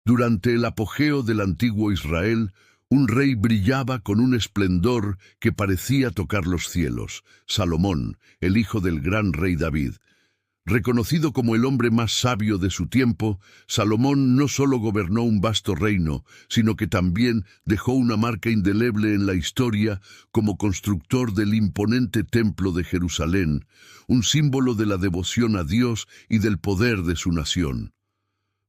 Durante el apogeo del antiguo Israel, un rey brillaba con un esplendor que parecía tocar los cielos: Salomón, el hijo del gran rey David. Reconocido como el hombre más sabio de su tiempo, Salomón no solo gobernó un vasto reino, sino que también dejó una marca indeleble en la historia como constructor del imponente Templo de Jerusalén, un símbolo de la devoción a Dios y del poder de su nación.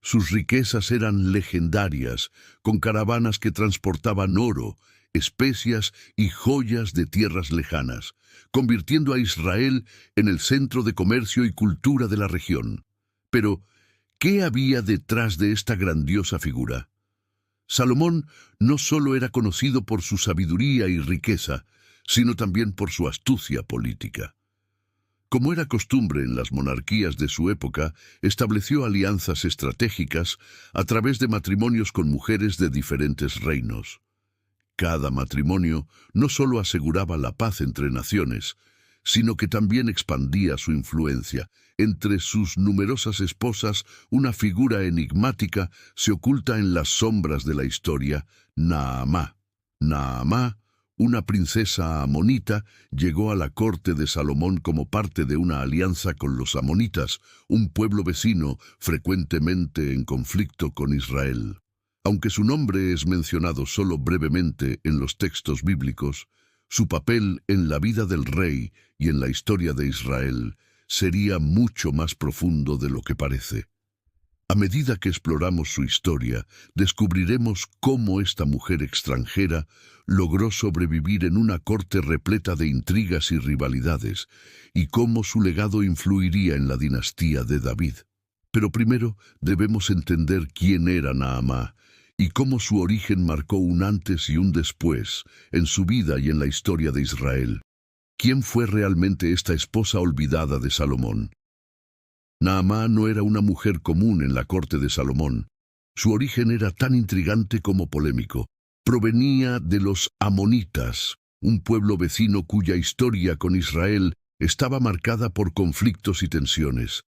Sus riquezas eran legendarias, con caravanas que transportaban oro, especias y joyas de tierras lejanas, convirtiendo a Israel en el centro de comercio y cultura de la región. Pero, ¿qué había detrás de esta grandiosa figura? Salomón no solo era conocido por su sabiduría y riqueza, sino también por su astucia política. Como era costumbre en las monarquías de su época, estableció alianzas estratégicas a través de matrimonios con mujeres de diferentes reinos. Cada matrimonio no solo aseguraba la paz entre naciones, sino que también expandía su influencia. Entre sus numerosas esposas, una figura enigmática se oculta en las sombras de la historia: Naamá. Naamá, una princesa amonita, llegó a la corte de Salomón como parte de una alianza con los amonitas, un pueblo vecino frecuentemente en conflicto con Israel. Aunque su nombre es mencionado solo brevemente en los textos bíblicos, su papel en la vida del rey y en la historia de Israel sería mucho más profundo de lo que parece. A medida que exploramos su historia, descubriremos cómo esta mujer extranjera logró sobrevivir en una corte repleta de intrigas y rivalidades, y cómo su legado influiría en la dinastía de David. Pero primero debemos entender quién era Naamá y cómo su origen marcó un antes y un después en su vida y en la historia de Israel. ¿Quién fue realmente esta esposa olvidada de Salomón? Naamá no era una mujer común en la corte de Salomón. Su origen era tan intrigante como polémico. Provenía de los amonitas, un pueblo vecino cuya historia con Israel estaba marcada por conflictos y tensiones.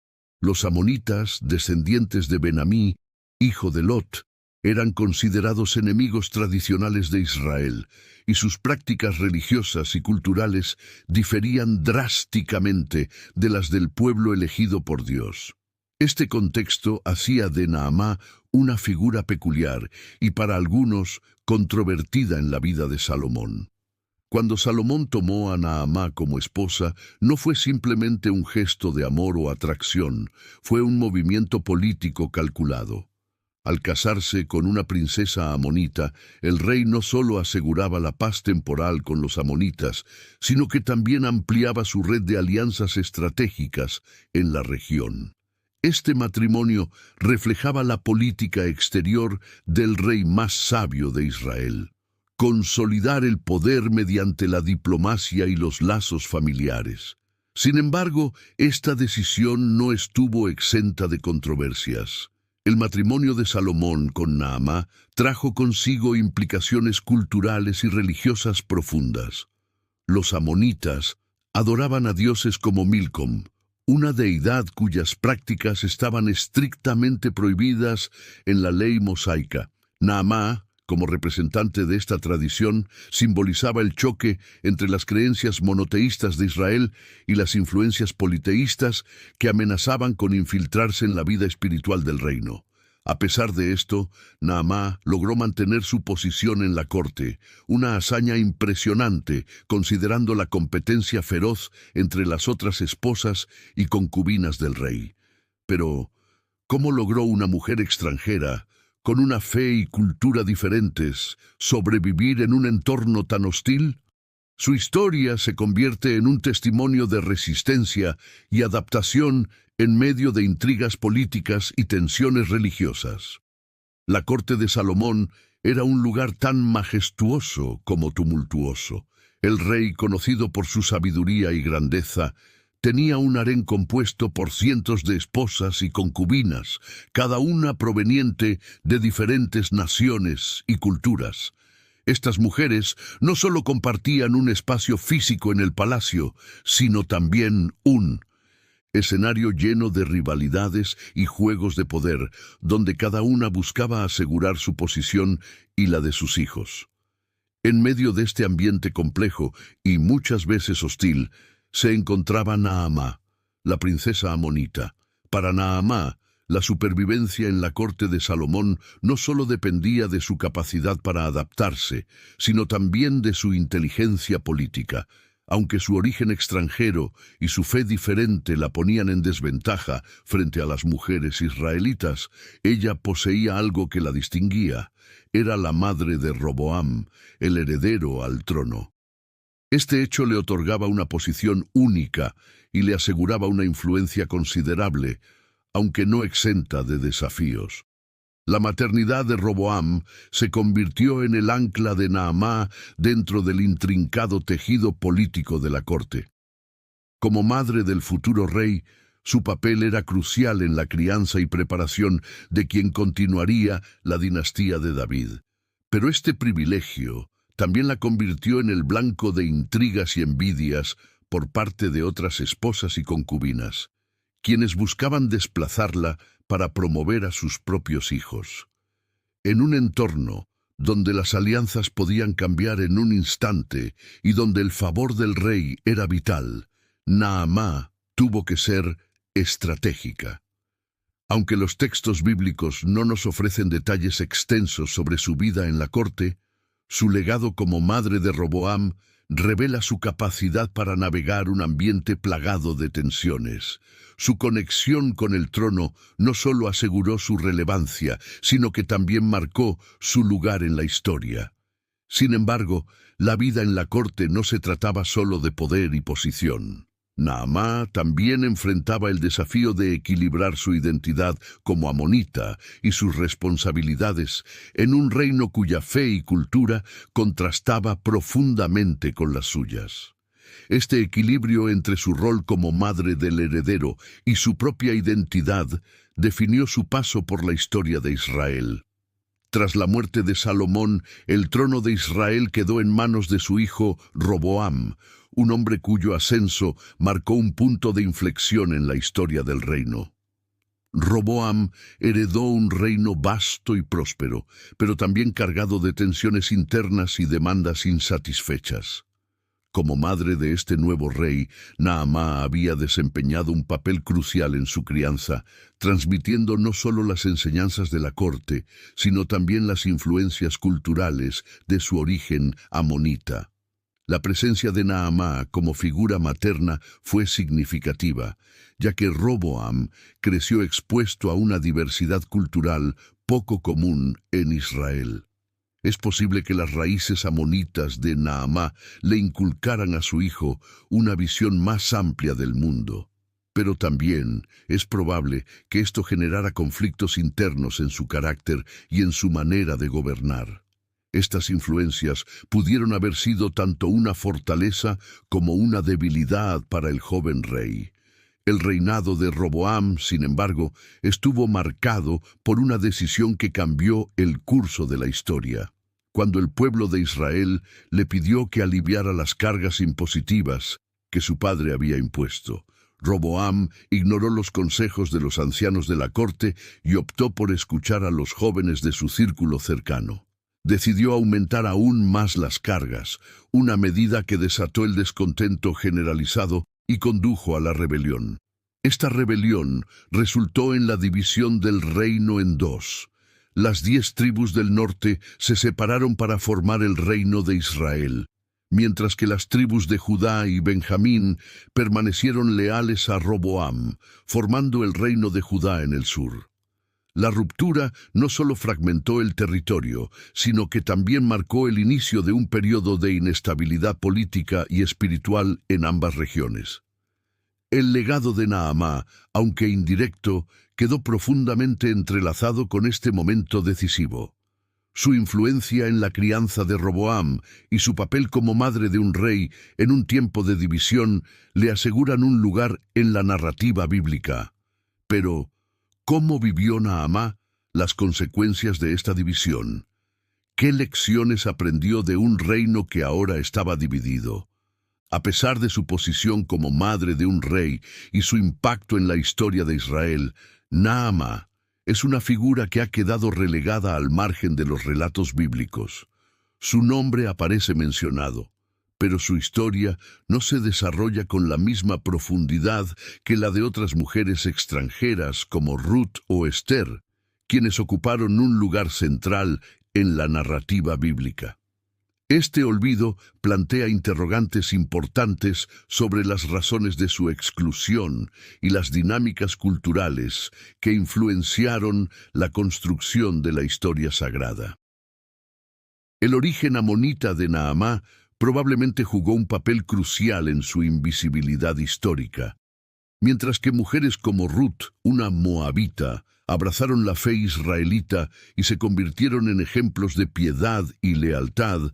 Los amonitas, descendientes de Ben-Amí, hijo de Lot, eran considerados enemigos tradicionales de Israel, y sus prácticas religiosas y culturales diferían drásticamente de las del pueblo elegido por Dios. Este contexto hacía de Naamá una figura peculiar y para algunos controvertida en la vida de Salomón. Cuando Salomón tomó a Naamá como esposa, no fue simplemente un gesto de amor o atracción, fue un movimiento político calculado. Al casarse con una princesa amonita, el rey no solo aseguraba la paz temporal con los amonitas, sino que también ampliaba su red de alianzas estratégicas en la región. Este matrimonio reflejaba la política exterior del rey más sabio de Israel: consolidar el poder mediante la diplomacia y los lazos familiares. Sin embargo, esta decisión no estuvo exenta de controversias. El matrimonio de Salomón con Naamá trajo consigo implicaciones culturales y religiosas profundas. Los amonitas adoraban a dioses como Milcom, una deidad cuyas prácticas estaban estrictamente prohibidas en la ley mosaica. Naamá, como representante de esta tradición, simbolizaba el choque entre las creencias monoteístas de Israel y las influencias politeístas que amenazaban con infiltrarse en la vida espiritual del reino. A pesar de esto, Naamá logró mantener su posición en la corte, una hazaña impresionante considerando la competencia feroz entre las otras esposas y concubinas del rey. Pero, ¿cómo logró una mujer extranjera, con una fe y cultura diferentes, sobrevivir en un entorno tan hostil? Su historia se convierte en un testimonio de resistencia y adaptación en medio de intrigas políticas y tensiones religiosas. La corte de Salomón era un lugar tan majestuoso como tumultuoso. El rey, conocido por su sabiduría y grandeza, tenía un harén compuesto por cientos de esposas y concubinas, cada una proveniente de diferentes naciones y culturas. Estas mujeres no solo compartían un espacio físico en el palacio, sino también un escenario lleno de rivalidades y juegos de poder, donde cada una buscaba asegurar su posición y la de sus hijos. En medio de este ambiente complejo y muchas veces hostil, se encontraba Naamá, la princesa amonita. Para Naamá, la supervivencia en la corte de Salomón no solo dependía de su capacidad para adaptarse, sino también de su inteligencia política. Aunque su origen extranjero y su fe diferente la ponían en desventaja frente a las mujeres israelitas, ella poseía algo que la distinguía. Era la madre de Roboam, el heredero al trono. Este hecho le otorgaba una posición única y le aseguraba una influencia considerable, aunque no exenta de desafíos. La maternidad de Roboam se convirtió en el ancla de Naamá dentro del intrincado tejido político de la corte. Como madre del futuro rey, su papel era crucial en la crianza y preparación de quien continuaría la dinastía de David. Pero este privilegio también la convirtió en el blanco de intrigas y envidias por parte de otras esposas y concubinas, quienes buscaban desplazarla para promover a sus propios hijos. En un entorno donde las alianzas podían cambiar en un instante y donde el favor del rey era vital, Naamá tuvo que ser estratégica. Aunque los textos bíblicos no nos ofrecen detalles extensos sobre su vida en la corte, su legado como madre de Roboam revela su capacidad para navegar un ambiente plagado de tensiones. Su conexión con el trono no solo aseguró su relevancia, sino que también marcó su lugar en la historia. Sin embargo, la vida en la corte no se trataba solo de poder y posición. Naamá también enfrentaba el desafío de equilibrar su identidad como amonita y sus responsabilidades en un reino cuya fe y cultura contrastaba profundamente con las suyas. Este equilibrio entre su rol como madre del heredero y su propia identidad definió su paso por la historia de Israel. Tras la muerte de Salomón, el trono de Israel quedó en manos de su hijo Roboam, un hombre cuyo ascenso marcó un punto de inflexión en la historia del reino. Roboam heredó un reino vasto y próspero, pero también cargado de tensiones internas y demandas insatisfechas. Como madre de este nuevo rey, Naamá había desempeñado un papel crucial en su crianza, transmitiendo no solo las enseñanzas de la corte, sino también las influencias culturales de su origen amonita. La presencia de Naamá como figura materna fue significativa, ya que Roboam creció expuesto a una diversidad cultural poco común en Israel. Es posible que las raíces amonitas de Naamá le inculcaran a su hijo una visión más amplia del mundo. Pero también es probable que esto generara conflictos internos en su carácter y en su manera de gobernar. Estas influencias pudieron haber sido tanto una fortaleza como una debilidad para el joven rey. El reinado de Roboam, sin embargo, estuvo marcado por una decisión que cambió el curso de la historia. Cuando el pueblo de Israel le pidió que aliviara las cargas impositivas que su padre había impuesto, Roboam ignoró los consejos de los ancianos de la corte y optó por escuchar a los jóvenes de su círculo cercano. Decidió aumentar aún más las cargas, una medida que desató el descontento generalizado y condujo a la rebelión. Esta rebelión resultó en la división del reino en dos. Las 10 tribus del norte se separaron para formar el reino de Israel, mientras que las tribus de Judá y Benjamín permanecieron leales a Roboam, formando el reino de Judá en el sur. La ruptura no solo fragmentó el territorio, sino que también marcó el inicio de un periodo de inestabilidad política y espiritual en ambas regiones. El legado de Naamá, aunque indirecto, quedó profundamente entrelazado con este momento decisivo. Su influencia en la crianza de Roboam y su papel como madre de un rey en un tiempo de división le aseguran un lugar en la narrativa bíblica. Pero, ¿cómo vivió Naamá las consecuencias de esta división? ¿Qué lecciones aprendió de un reino que ahora estaba dividido? A pesar de su posición como madre de un rey y su impacto en la historia de Israel, Naamá es una figura que ha quedado relegada al margen de los relatos bíblicos. Su nombre aparece mencionado, pero su historia no se desarrolla con la misma profundidad que la de otras mujeres extranjeras como Ruth o Esther, quienes ocuparon un lugar central en la narrativa bíblica. Este olvido plantea interrogantes importantes sobre las razones de su exclusión y las dinámicas culturales que influenciaron la construcción de la historia sagrada. El origen amonita de Naamá probablemente jugó un papel crucial en su invisibilidad histórica. Mientras que mujeres como Ruth, una moabita, abrazaron la fe israelita y se convirtieron en ejemplos de piedad y lealtad,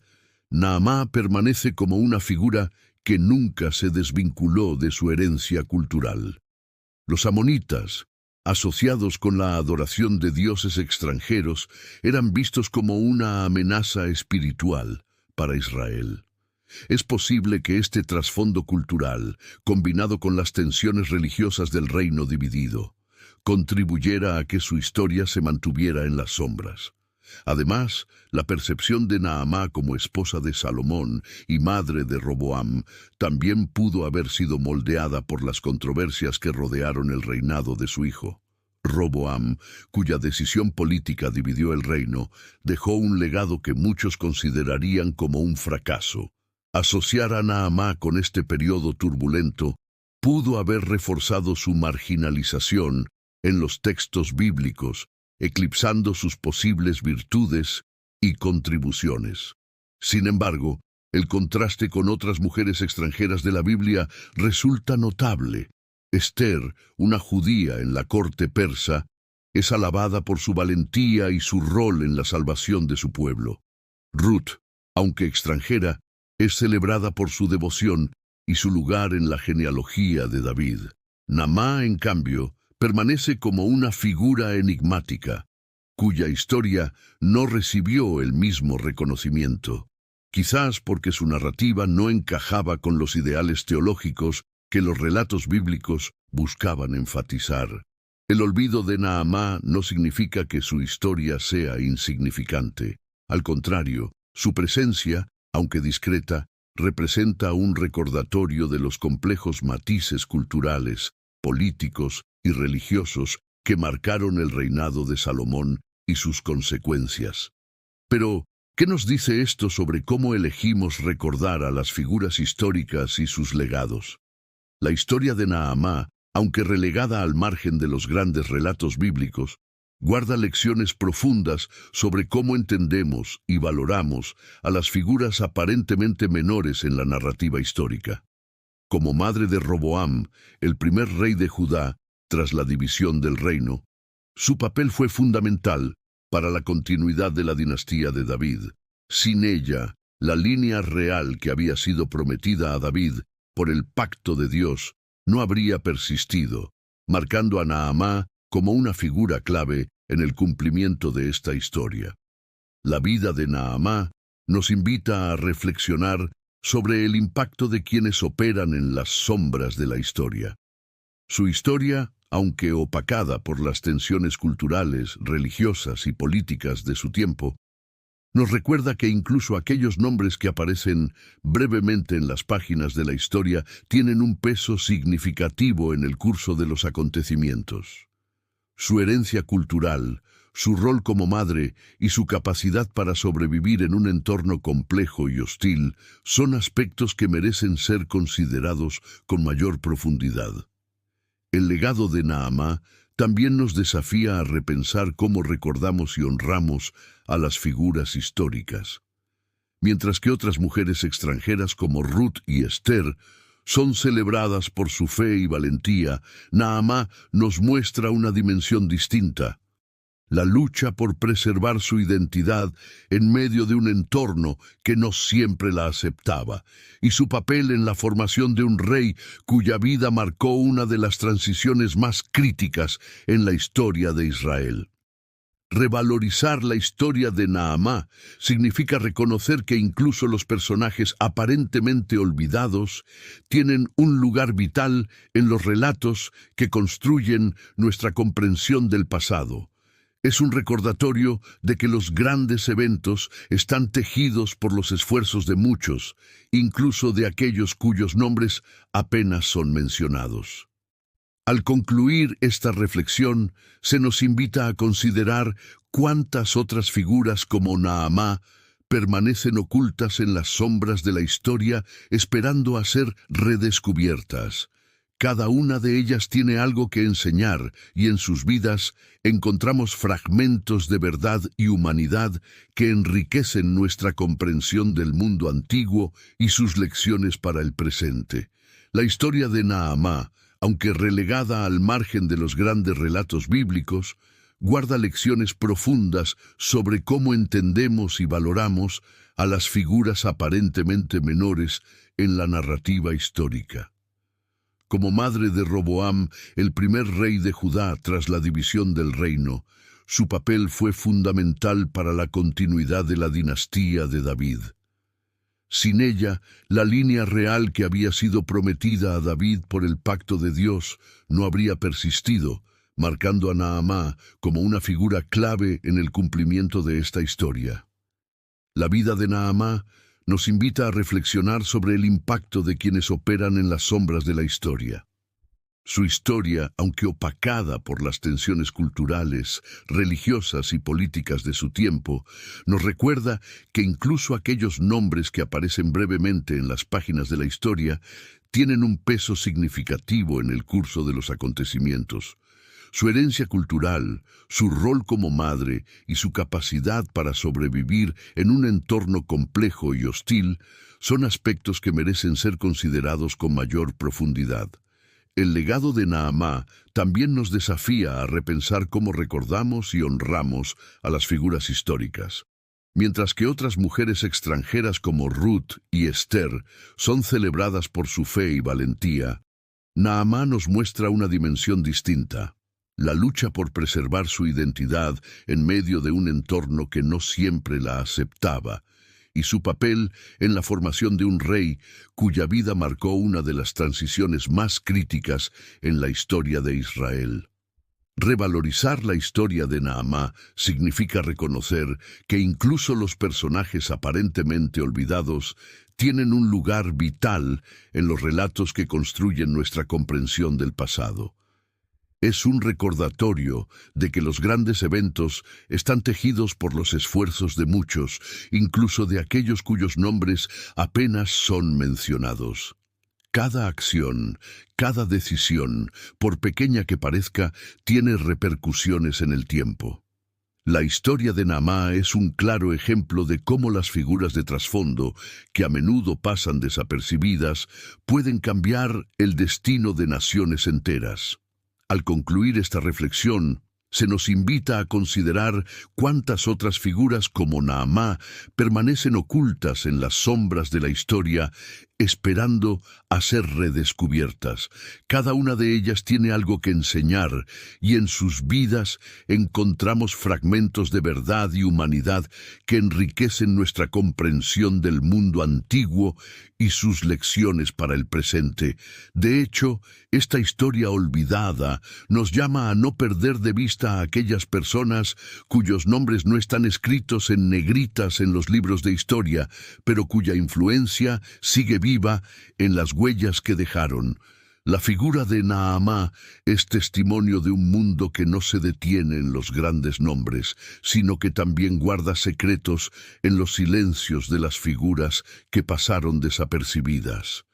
Naamá permanece como una figura que nunca se desvinculó de su herencia cultural. Los amonitas, asociados con la adoración de dioses extranjeros, eran vistos como una amenaza espiritual para Israel. Es posible que este trasfondo cultural, combinado con las tensiones religiosas del reino dividido, contribuyera a que su historia se mantuviera en las sombras. Además, la percepción de Naamá como esposa de Salomón y madre de Roboam también pudo haber sido moldeada por las controversias que rodearon el reinado de su hijo. Roboam, cuya decisión política dividió el reino, dejó un legado que muchos considerarían como un fracaso. Asociar a Naamá con este periodo turbulento pudo haber reforzado su marginalización en los textos bíblicos, eclipsando sus posibles virtudes y contribuciones. Sin embargo, el contraste con otras mujeres extranjeras de la Biblia resulta notable. Esther, una judía en la corte persa, es alabada por su valentía y su rol en la salvación de su pueblo. Ruth, aunque extranjera, es celebrada por su devoción y su lugar en la genealogía de David. Naamá, en cambio, permanece como una figura enigmática, cuya historia no recibió el mismo reconocimiento, quizás porque su narrativa no encajaba con los ideales teológicos que los relatos bíblicos buscaban enfatizar. El olvido de Naamá no significa que su historia sea insignificante. Al contrario, su presencia, aunque discreta, representa un recordatorio de los complejos matices culturales, políticos y religiosos que marcaron el reinado de Salomón y sus consecuencias. Pero, ¿qué nos dice esto sobre cómo elegimos recordar a las figuras históricas y sus legados? La historia de Naamá, aunque relegada al margen de los grandes relatos bíblicos, guarda lecciones profundas sobre cómo entendemos y valoramos a las figuras aparentemente menores en la narrativa histórica. Como madre de Roboam, el primer rey de Judá, tras la división del reino, su papel fue fundamental para la continuidad de la dinastía de David. Sin ella, la línea real que había sido prometida a David por el pacto de Dios no habría persistido, marcando a Naamá como una figura clave en el cumplimiento de esta historia. La vida de Naamá nos invita a reflexionar sobre el impacto de quienes operan en las sombras de la historia. Su historia, aunque opacada por las tensiones culturales, religiosas y políticas de su tiempo, nos recuerda que incluso aquellos nombres que aparecen brevemente en las páginas de la historia tienen un peso significativo en el curso de los acontecimientos. Su herencia cultural, su rol como madre y su capacidad para sobrevivir en un entorno complejo y hostil son aspectos que merecen ser considerados con mayor profundidad. El legado de Naamá también nos desafía a repensar cómo recordamos y honramos a las figuras históricas. Mientras que otras mujeres extranjeras como Ruth y Esther son celebradas por su fe y valentía, Naamá nos muestra una dimensión distinta: la lucha por preservar su identidad en medio de un entorno que no siempre la aceptaba, y su papel en la formación de un rey cuya vida marcó una de las transiciones más críticas en la historia de Israel. Revalorizar la historia de Naamá significa reconocer que incluso los personajes aparentemente olvidados tienen un lugar vital en los relatos que construyen nuestra comprensión del pasado. Es un recordatorio de que los grandes eventos están tejidos por los esfuerzos de muchos, incluso de aquellos cuyos nombres apenas son mencionados. Al concluir esta reflexión, se nos invita a considerar cuántas otras figuras como Naamá permanecen ocultas en las sombras de la historia, esperando a ser redescubiertas. Cada una de ellas tiene algo que enseñar, y en sus vidas encontramos fragmentos de verdad y humanidad que enriquecen nuestra comprensión del mundo antiguo y sus lecciones para el presente. La historia de Naamá, aunque relegada al margen de los grandes relatos bíblicos, guarda lecciones profundas sobre cómo entendemos y valoramos a las figuras aparentemente menores en la narrativa histórica. Como madre de Roboam, el primer rey de Judá tras la división del reino, su papel fue fundamental para la continuidad de la dinastía de David. Sin ella, la línea real que había sido prometida a David por el pacto de Dios no habría persistido, marcando a Naamá como una figura clave en el cumplimiento de esta historia. La vida de Naamá nos invita a reflexionar sobre el impacto de quienes operan en las sombras de la historia. Su historia, aunque opacada por las tensiones culturales, religiosas y políticas de su tiempo, nos recuerda que incluso aquellos nombres que aparecen brevemente en las páginas de la historia tienen un peso significativo en el curso de los acontecimientos. Su herencia cultural, su rol como madre y su capacidad para sobrevivir en un entorno complejo y hostil son aspectos que merecen ser considerados con mayor profundidad. El legado de Naamá también nos desafía a repensar cómo recordamos y honramos a las figuras históricas. Mientras que otras mujeres extranjeras como Ruth y Esther son celebradas por su fe y valentía, Naamá nos muestra una dimensión distinta: la lucha por preservar su identidad en medio de un entorno que no siempre la aceptaba, y su papel en la formación de un rey cuya vida marcó una de las transiciones más críticas en la historia de Israel. Revalorizar la historia de Naamá significa reconocer que incluso los personajes aparentemente olvidados tienen un lugar vital en los relatos que construyen nuestra comprensión del pasado. Es un recordatorio de que los grandes eventos están tejidos por los esfuerzos de muchos, incluso de aquellos cuyos nombres apenas son mencionados. Cada acción, cada decisión, por pequeña que parezca, tiene repercusiones en el tiempo. La historia de Naamá es un claro ejemplo de cómo las figuras de trasfondo, que a menudo pasan desapercibidas, pueden cambiar el destino de naciones enteras. Al concluir esta reflexión, se nos invita a considerar cuántas otras figuras como Naamá permanecen ocultas en las sombras de la historia, esperando a ser redescubiertas. Cada una de ellas tiene algo que enseñar, y en sus vidas encontramos fragmentos de verdad y humanidad que enriquecen nuestra comprensión del mundo antiguo y sus lecciones para el presente. De hecho, esta historia olvidada nos llama a no perder de vista a aquellas personas cuyos nombres no están escritos en negritas en los libros de historia, pero cuya influencia sigue viva en las huellas que dejaron. La figura de Naamá es testimonio de un mundo que no se detiene en los grandes nombres, sino que también guarda secretos en los silencios de las figuras que pasaron desapercibidas.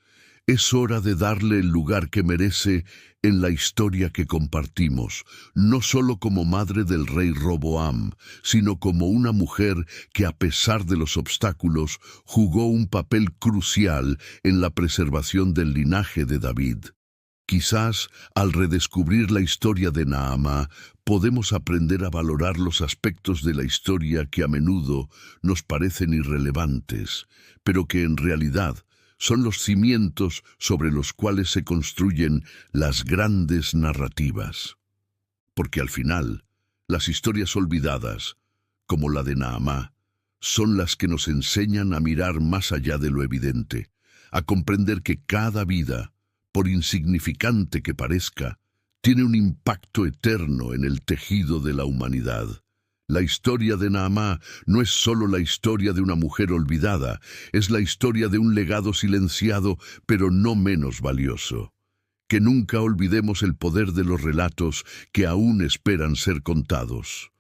Es hora de darle el lugar que merece en la historia que compartimos, no solo como madre del rey Roboam, sino como una mujer que, a pesar de los obstáculos, jugó un papel crucial en la preservación del linaje de David. Quizás, al redescubrir la historia de Naamá, podemos aprender a valorar los aspectos de la historia que a menudo nos parecen irrelevantes, pero que en realidad son los cimientos sobre los cuales se construyen las grandes narrativas. Porque al final, Las historias olvidadas, como la de Naamá, son las que nos enseñan a mirar más allá de lo evidente, a comprender que cada vida, por insignificante que parezca, tiene un impacto eterno en el tejido de la humanidad. La historia de Naamá no es solo la historia de una mujer olvidada, es la historia de un legado silenciado, pero no menos valioso. Que nunca olvidemos el poder de los relatos que aún esperan ser contados.